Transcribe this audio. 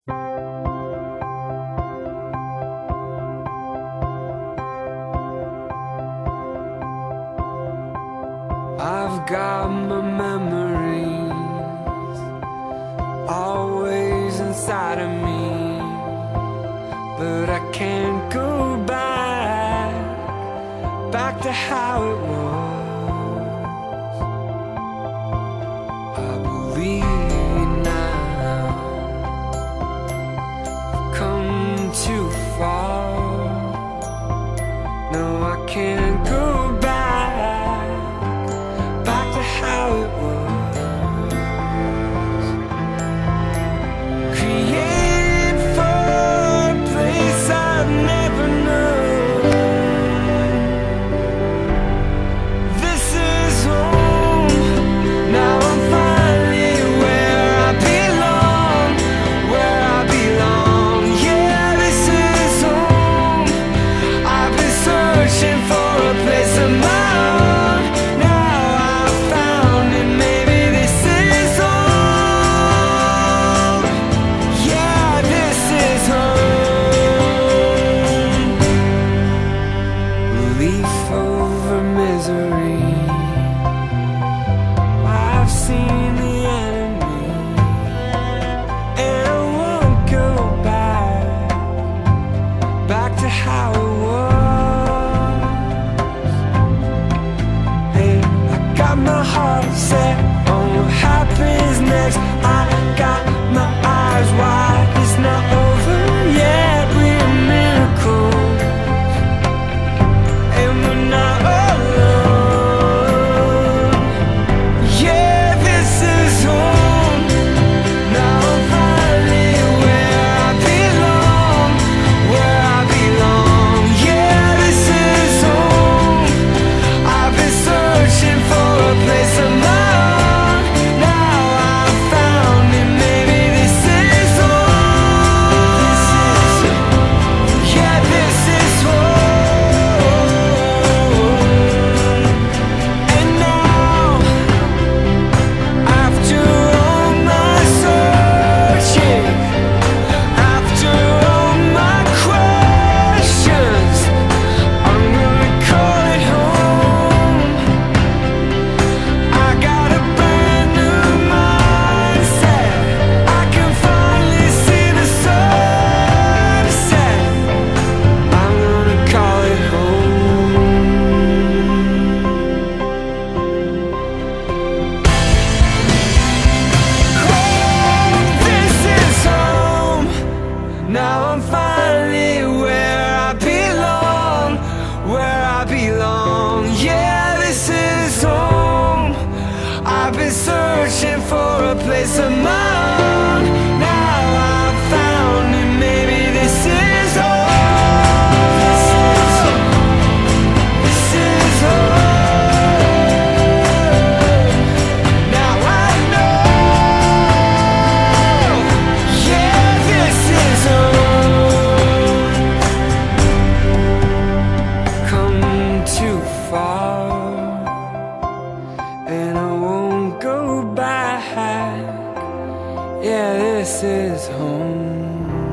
I've got my memories always inside of me, but I can't go back to how it was. I believe now I've come too far. No, I can't go back to how it was. Created for a place I've never known. This is home. Now I'm finally where I belong, where I belong. Yeah, this is home. I've been searching for a place of my own. Now I've found it, maybe this is home. Yeah, this is home. Relief over misery. I've seen the enemy, and I won't go back to how it was. Hey, I got my heart set on what happens next. I got my eyes wide, it's not over yet. We're miracles, and we're not alone. Yeah, this is home. Now I'm finally where I belong, where I belong. Yeah, this is home. I've been searching for a place of my own. Now I've found it, maybe this is home. Yeah, this is home. And now, after all my searching, after all my questions, I'm gonna call it home. I got a brand new mindset. I can finally see the sunset. I'm gonna call it home. This is home. Now I'm finally where I belong, where I belong. Yeah, this is home. I've been searching for a place of my own. Now I've found it, maybe this is home. This is home. This is home. Now I know. Yeah, this is home. Come too far, and I won't go back. Yeah, this is home.